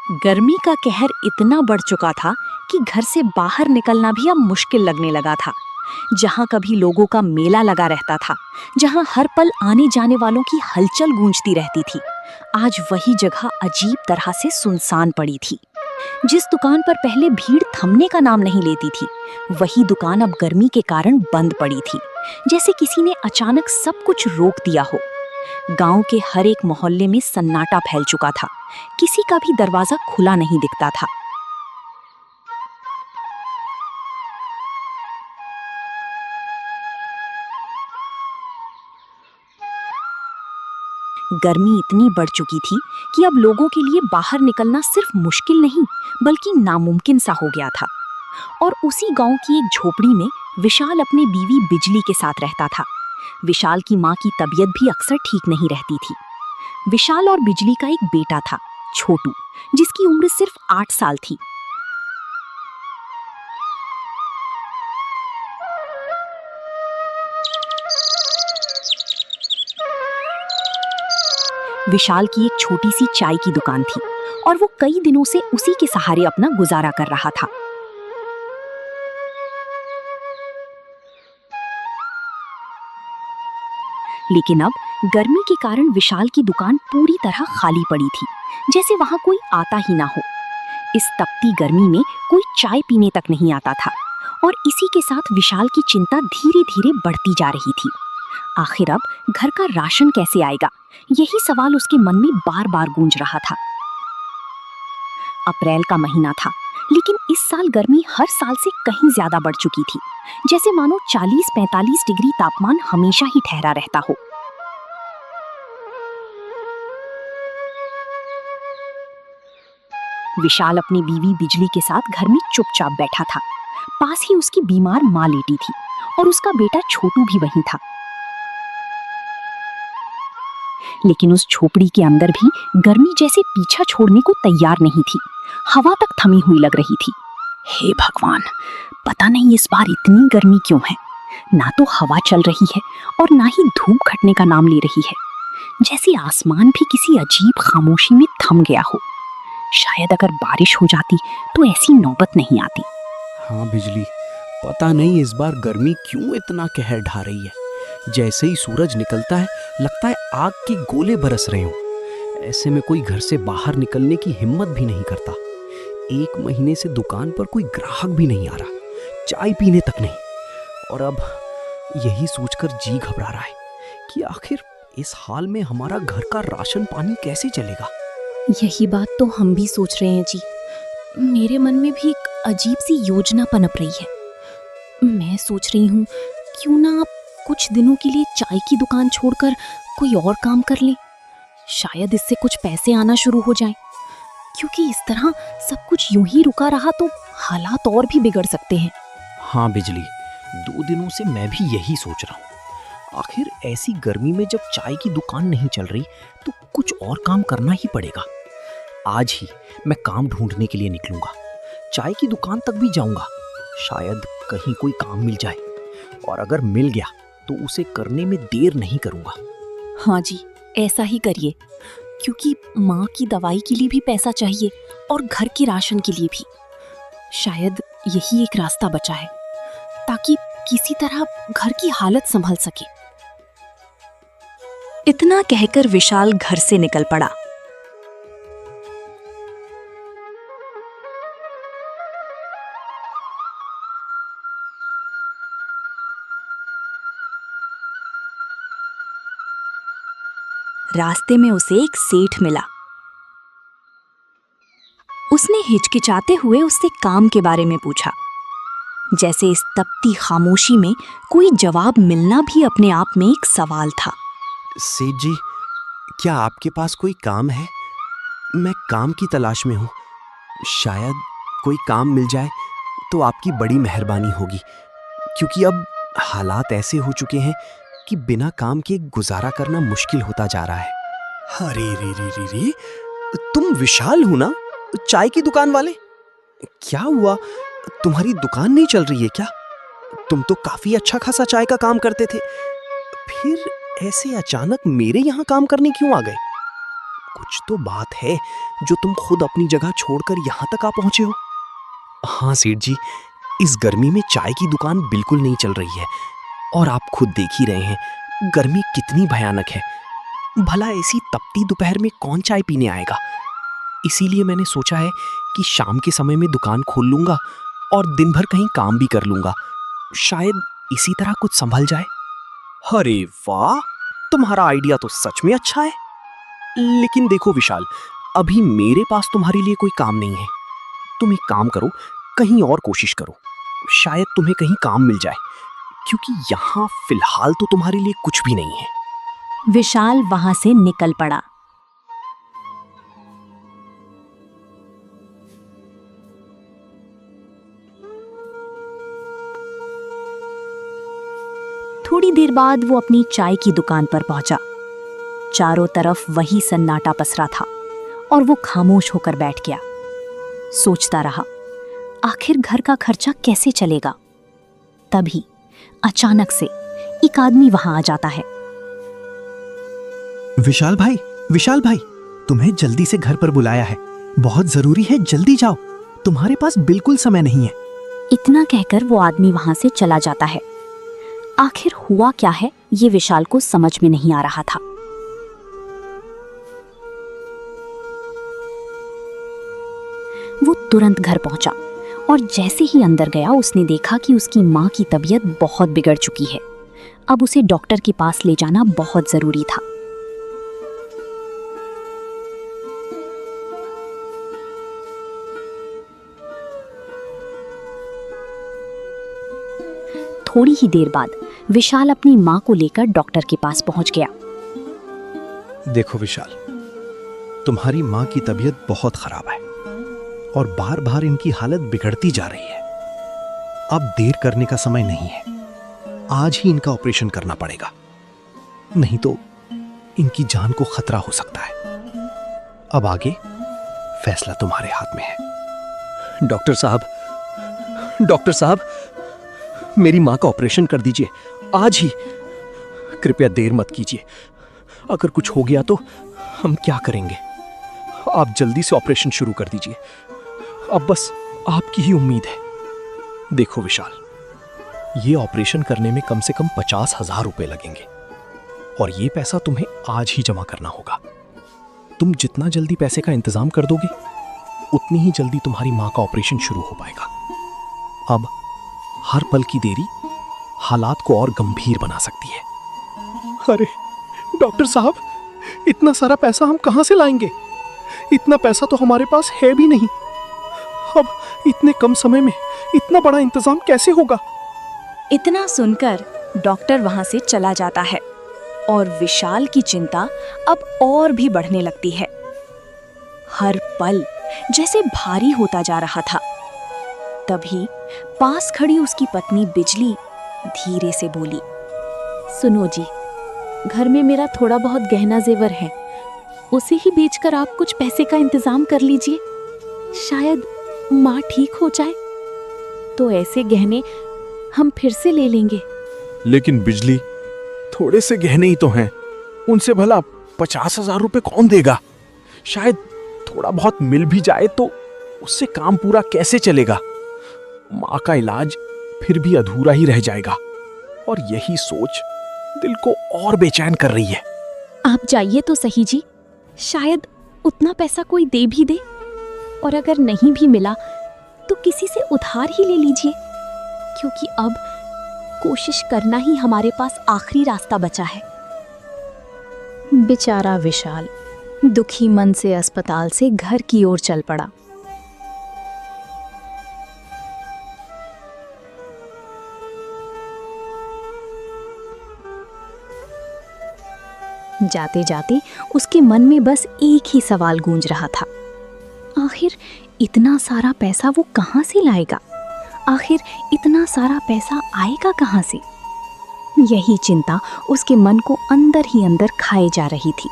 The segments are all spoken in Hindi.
गर्मी का कहर इतना बढ़ चुका था कि घर से बाहर निकलना भी अब मुश्किल लगने लगा था। जहां कभी लोगों का मेला लगा रहता था, जहां हर पल आने जाने वालों की हलचल गूंजती रहती थी, आज वही जगह अजीब तरह से सुनसान पड़ी थी। जिस दुकान पर पहले भीड़ थमने का नाम नहीं लेती थी, वही दुकान अब गर्मी के कारण बंद पड़ी थी, जैसे किसी ने अचानक सब कुछ रोक दिया हो। गांव के हर एक मोहल्ले में सन्नाटा फैल चुका था, किसी का भी दरवाजा खुला नहीं दिखता था। गर्मी इतनी बढ़ चुकी थी कि अब लोगों के लिए बाहर निकलना सिर्फ मुश्किल नहीं, बल्कि नामुमकिन सा हो गया था। और उसी गांव की एक झोपड़ी में विशाल अपनी बीवी बिजली के साथ रहता था। विशाल की माँ की तबीयत भी अक्सर ठीक नहीं रहती थी। विशाल और बिजली का एक बेटा था, छोटू, जिसकी उम्र सिर्फ 8 साल थी। विशाल की एक छोटी सी चाय की दुकान थी और वो कई दिनों से उसी के सहारे अपना गुजारा कर रहा था। लेकिन अब गर्मी के कारण विशाल की दुकान पूरी तरह खाली पड़ी थी, जैसे वहां कोई आता ही ना हो। इस तपती गर्मी में कोई चाय पीने तक नहीं आता था और इसी के साथ विशाल की चिंता धीरे धीरे बढ़ती जा रही थी। आखिर अब घर का राशन कैसे आएगा, यही सवाल उसके मन में बार बार गूंज रहा था। अप्रैल का महीना था, लेकिन इस साल गर्मी हर साल से कहीं ज्यादा बढ़ चुकी थी, जैसे मानो 40-45 डिग्री तापमान हमेशा ही ठहरा रहता हो। विशाल अपनी बीवी बिजली के साथ घर में चुपचाप बैठा था। पास ही उसकी बीमार माँ लेटी थी और उसका बेटा छोटू भी वहीं था। लेकिन उस झोपड़ी के अंदर भी गर्मी जैसे पीछा छोड़ने को तैयार नहीं थी। हवा तक थमी हुई लग रही थी। हे भगवान, पता नहीं इस बार इतनी गर्मी क्यों है। ना तो हवा चल रही है और ना ही धूप घटने का नाम ले रही है, जैसे आसमान भी किसी अजीब खामोशी में थम गया हो। शायद अगर बारिश हो जाती तो ऐसी नौबत नहीं आती। हाँ बिजली, पता नहीं इस बार गर्मी क्यों इतना कहर ढा रही है। जैसे ही सूरज निकलता है, लगता है आग के गोले बरस रहे हों। ऐसे में कोई घर से बाहर निकलने की हिम्मत भी नहीं करता। 1 महीने से दुकान पर कोई ग्राहक भी नहीं आ रहा, चाय पीने तक नहीं। और अब यही सोचकर जी घबरा रहा है कि आखिर इस हाल में हमारा घर का राशन पानी कैसे चलेगा। यही बात तो हम भी सोच रहे हैं जी। मेरे मन में भी एक अजीब सी योजना पनप रही है। मैं सोच रही हूँ, क्यों ना आप कुछ दिनों के लिए चाय की दुकान छोड़कर कोई और काम कर लें। शायद इससे कुछ पैसे आना शुरू हो जाएं। क्योंकि इस तरह सब कुछ यूं ही रुका रहा तो हालात और भी बिगड़ सकते हैं। हाँ बिजली, 2 दिनों से मैं भी यही सोच रहा हूँ। आखिर ऐसी गर्मी में जब चाय की दुकान नहीं चल रही तो कुछ और काम करना ही पड़ेगा। आज ही मैं काम ढूंढने के लिए निकलूंगा, चाय की दुकान तक भी जाऊंगा। शायद कहीं कोई काम मिल जाए, और अगर मिल गया तो उसे करने में देर नहीं करूंगा। हाँ जी, ऐसा ही करिए, क्योंकि माँ की दवाई के लिए भी पैसा चाहिए और घर के राशन के लिए भी। शायद यही एक रास्ता बचा है, ताकि किसी तरह घर की हालत संभल सके। इतना कहकर विशाल घर से निकल पड़ा। रास्ते में उसे एक सेठ मिला। उसने हिचकिचाते हुए उससे काम के बारे में पूछा, जैसे इस तपती खामोशी में कोई जवाब मिलना भी अपने आप में एक सवाल था। सेठ जी, क्या आपके पास कोई काम है? मैं काम की तलाश में हूँ। शायद कोई काम मिल जाए तो आपकी बड़ी मेहरबानी होगी, क्योंकि अब हालात ऐसे हो चुके हैं कि बिना काम के गुजारा करना मुश्किल होता जा रहा है। अरे रे रे रे रे, तुम विशाल हो ना, चाय की दुकान वाले? क्या हुआ, तुम्हारी दुकान नहीं चल रही है क्या? तुम तो काफी अच्छा खासा चाय का काम करते थे, फिर ऐसे अचानक मेरे यहाँ काम करने क्यों आ गए? कुछ तो बात है जो तुम खुद अपनी जगह छोड़कर यहाँ तक आ पहुंचे हो। हाँ सेठ जी, इस गर्मी में चाय की दुकान बिल्कुल नहीं चल रही है और आप खुद देख ही रहे हैं गर्मी कितनी भयानक है। भला ऐसी तपती दोपहर में कौन चाय पीने आएगा। इसीलिए मैंने सोचा है कि शाम के समय में दुकान खोल लूंगा और दिन भर कहीं काम भी कर लूंगा। शायद इसी तरह कुछ संभल जाए। अरे वाह, तुम्हारा आइडिया तो सच में अच्छा है। लेकिन देखो विशाल, अभी मेरे पास तुम्हारे लिए कोई काम नहीं है। तुम एक काम करो, कहीं और कोशिश करो, शायद तुम्हें कहीं काम मिल जाए, क्योंकि यहाँ फिलहाल तो तुम्हारे लिए कुछ भी नहीं है। विशाल वहां से निकल पड़ा। थोड़ी देर बाद वो अपनी चाय की दुकान पर पहुंचा। चारों तरफ वही सन्नाटा पसरा था और वो खामोश होकर बैठ गया। सोचता रहा, आखिर घर का खर्चा कैसे चलेगा। तभी अचानक से एक आदमी वहां आ जाता है। विशाल भाई, तुम्हें जल्दी से घर पर बुलाया है। बहुत जरूरी है, जल्दी जाओ, तुम्हारे पास बिल्कुल समय नहीं है। इतना कहकर वो आदमी वहां से चला जाता है। आखिर हुआ क्या है ये विशाल को समझ में नहीं आ रहा था। वो तुरंत घर पहुंचा और जैसे ही अंदर गया उसने देखा कि उसकी माँ की तबीयत बहुत बिगड़ चुकी है। अब उसे डॉक्टर के पास ले जाना बहुत जरूरी था। थोड़ी ही देर बाद विशाल अपनी माँ को लेकर डॉक्टर के पास पहुंच गया। देखो विशाल, तुम्हारी माँ की तबीयत बहुत खराब है और बार बार इनकी हालत बिगड़ती जा रही है। अब देर करने का समय नहीं है, आज ही इनका ऑपरेशन करना पड़ेगा, नहीं तो इनकी जान को खतरा हो सकता है। अब आगे फैसला तुम्हारे हाथ में है। डॉक्टर साहब, मेरी माँ का ऑपरेशन कर दीजिए आज ही। कृपया देर मत कीजिए, अगर कुछ हो गया तो हम क्या करेंगे। आप जल्दी से ऑपरेशन शुरू कर दीजिए, अब बस आपकी ही उम्मीद है। देखो विशाल, ये ऑपरेशन करने में कम से कम 50,000 रुपए लगेंगे और ये पैसा तुम्हें आज ही जमा करना होगा। तुम जितना जल्दी पैसे का इंतजाम कर दोगे उतनी ही जल्दी तुम्हारी माँ का ऑपरेशन शुरू हो पाएगा। अब हर पल की देरी हालात को और गंभीर बना सकती है। अरे डॉक्टर साहब, इतना सारा पैसा हम कहां से लाएंगे? इतना पैसा तो हमारे पास है भी नहीं। अब इतने कम समय में इतना बड़ा इंतजाम कैसे होगा? इतना सुनकर डॉक्टर वहां से चला जाता है और विशाल की चिंता अब और भी बढ़ने लगती है। हर पल जैसे भारी होता जा रहा था। तभी पास खड़ी उसकी पत्नी बिजली धीरे से बोली, सुनो जी, घर में मेरा थोड़ा बहुत गहना जेवर है, उसे ही बेचकर आप कुछ पैसे का इंतजाम कर लीजिए। शायद माँ ठीक हो जाए तो ऐसे गहने हम फिर से ले लेंगे। लेकिन बिजली, थोड़े से गहने ही तो हैं, उनसे भला 50,000 रुपए कौन देगा? शायद थोड़ा बहुत मिल भी जाए तो उससे काम पूरा कैसे चलेगा? माँ का इलाज फिर भी अधूरा ही रह जाएगा और यही सोच दिल को और बेचैन कर रही है। आप जाइए तो सही जी, शायद उतना पैसा कोई दे भी दे, और अगर नहीं भी मिला तो किसी से उधार ही ले लीजिए, क्योंकि अब कोशिश करना ही हमारे पास आखिरी रास्ता बचा है। बेचारा विशाल दुखी मन से अस्पताल से घर की ओर चल पड़ा। जाते जाते उसके मन में बस एक ही सवाल गूंज रहा था, आखिर इतना सारा पैसा वो कहाँ से लाएगा? आखिर इतना सारा पैसा आएगा कहाँ से? यही चिंता उसके मन को अंदर ही अंदर खाए जा रही थी।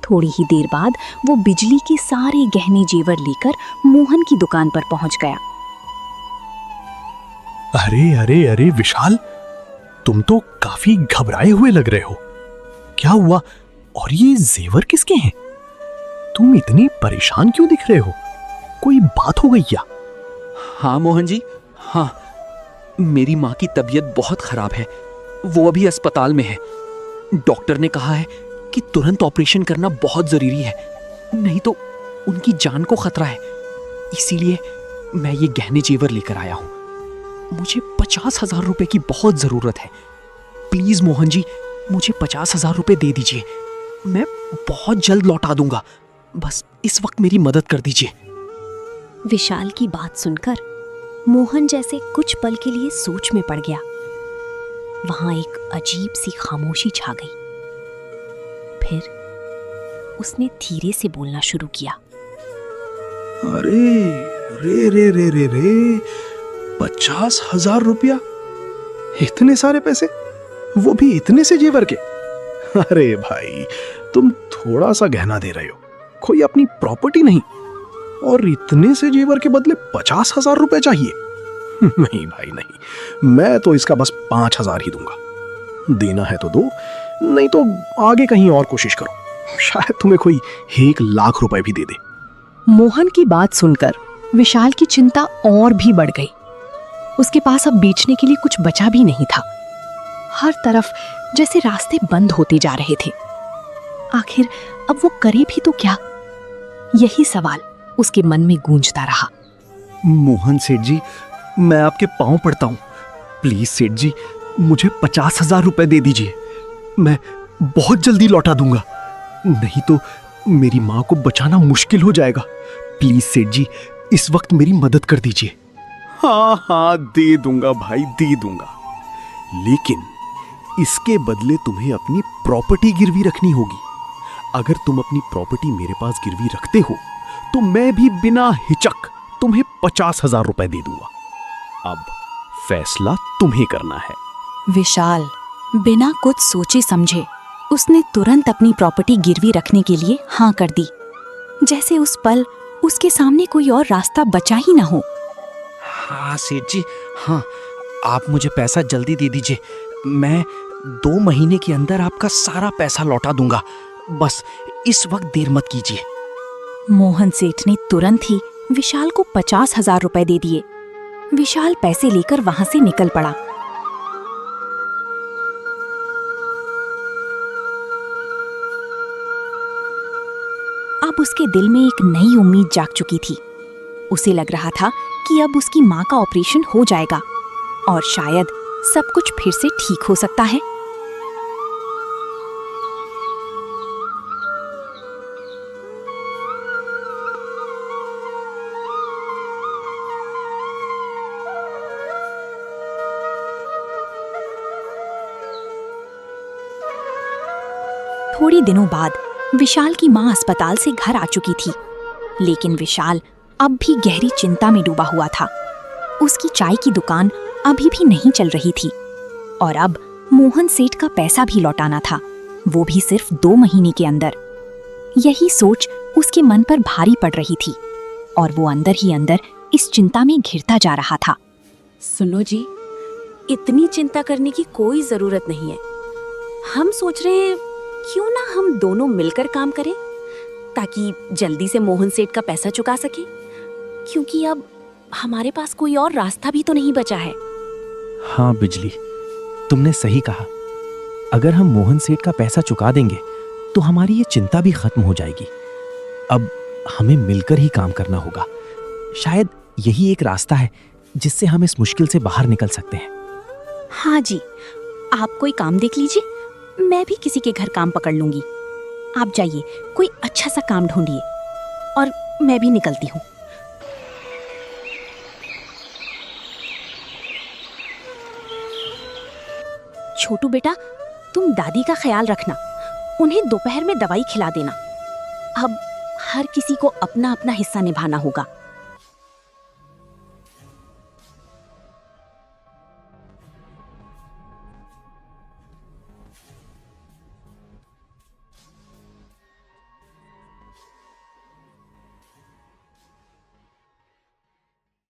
थोड़ी ही देर बाद वो बिजली के सारे गहने जेवर लेकर मोहन की दुकान पर पहुंच गया। अरे अरे अरे विशाल, तुम तो काफी घबराए हुए लग रहे हो। क्या हुआ? और ये जेवर किसके हैं? तुम इतनी परेशान क्यों दिख रहे हो? कोई बात हो गई क्या? हाँ मोहन जी, हाँ, मेरी माँ की तबीयत बहुत खराब है। वो अभी अस्पताल में है। डॉक्टर ने कहा है कि तुरंत ऑपरेशन करना बहुत जरूरी है, नहीं तो उनकी जान को खतरा है। इसीलिए मैं ये गहने जेवर लेकर आया हूँ। मुझे 50,000 रुपए की बहुत जरूरत है। प्लीज मोहन जी, मुझे 50,000 रुपए दे दीजिए। मैं बहुत जल्द लौटा दूंगा। बस इस वक्त मेरी मदद कर दीजिए। विशाल की बात सुनकर मोहन जैसे कुछ पल के लिए सोच में पड़ गया। वहां एक अजीब सी खामोशी छा गई। फिर उसने धीरे से बोलना शुरू किया। अरे रे रे रे रे रे, 50,000 रुपया? इतने सारे पैसे, वो भी इतने से जेवर के? अरे भाई, तुम थोड़ा सा गहना दे रहे हो, कोई अपनी प्रॉपर्टी नहीं, और इतने से जेवर के बदले 50,000 रुपए चाहिए? नहीं भाई नहीं, मैं तो इसका बस 5,000 ही दूंगा। देना है तो दो, नहीं तो आगे कहीं और कोशिश करो, शायद तुम्हें कोई 1,00,000 रुपए भी दे दे। मोहन की बात सुनकर विशाल की चिंता और भी बढ़ गई। उसके पास अब बेचने के लिए कुछ बचा भी नहीं था। हर तरफ जैसे रास्ते बंद होते जा रहे थे। आखिर अब वो करे भी तो क्या? यही सवाल उसके मन में गूंजता रहा। मोहन सेठ जी, मैं आपके पांव पड़ता हूं। प्लीज सेठ जी, मुझे 50,000 रुपए दे दीजिए। मैं बहुत जल्दी लौटा दूंगा, नहीं तो मेरी मां को बचाना मुश्किल हो जाएगा। प्लीज सेठ जी, इस वक्त मेरी मदद कर दीजिए। हाँ हाँ, दे दूंगा भाई, दे दूंगा, लेकिन इसके बदले तुम्हें अपनी प्रॉपर्टी गिरवी रखनी होगी। अगर तुम अपनी प्रॉपर्टी मेरे पास गिरवी रखते हो तो मैं भी बिना हिचक तुम्हें 50,000 रुपए दे दूंगा। अब फैसला तुम्हें करना है। विशाल बिना कुछ सोचे समझे उसने तुरंत अपनी प्रॉपर्टी गिरवी रखने के लिए हाँ कर दी, जैसे उस पल उसके सामने कोई और रास्ता बचा ही ना हो। हाँ सेठ जी, हाँ, आप मुझे पैसा जल्दी दे दीजिए। मैं 2 महीने के अंदर आपका सारा पैसा लौटा दूंगा। बस इस वक्त देर मत कीजिए। मोहन सेठ ने तुरंत ही विशाल को 50,000 रुपए दे दिए। विशाल पैसे लेकर वहां से निकल पड़ा। अब उसके दिल में एक नई उम्मीद जाग चुकी थी। उसे लग रहा था कि अब उसकी मां का ऑपरेशन हो जाएगा और शायद सब कुछ फिर से ठीक हो सकता है। थोड़ी दिनों बाद विशाल की मां अस्पताल से घर आ चुकी थी, लेकिन विशाल अब भी गहरी चिंता में डूबा हुआ था। उसकी चाय की दुकान अभी भी नहीं चल रही थी और अब मोहन सेठ का पैसा भी लौटाना था, वो भी सिर्फ 2 महीने के अंदर। यही सोच उसके मन पर भारी पड़ रही थी और वो अंदर ही अंदर इस चिंता में घिरता जा रहा था। सुनो जी, इतनी चिंता करने की कोई जरूरत नहीं है। हम सोच रहे हैं क्यों ना हम दोनों मिलकर काम करें ताकि जल्दी से मोहन सेठ का पैसा चुका सके, क्योंकि अब हमारे पास कोई और रास्ता भी तो नहीं बचा है। हाँ बिजली, तुमने सही कहा। अगर हम मोहन सेठ का पैसा चुका देंगे तो हमारी ये चिंता भी खत्म हो जाएगी। अब हमें मिलकर ही काम करना होगा। शायद यही एक रास्ता है जिससे हम इस मुश्किल से बाहर निकल सकते हैं। हाँ जी, आप कोई काम देख लीजिए, मैं भी किसी के घर काम पकड़ लूंगी। आप जाइए, कोई अच्छा सा काम ढूंढिए और मैं भी निकलती हूँ। छोटू बेटा, तुम दादी का ख्याल रखना, उन्हें दोपहर में दवाई खिला देना। अब हर किसी को अपना अपना हिस्सा निभाना होगा।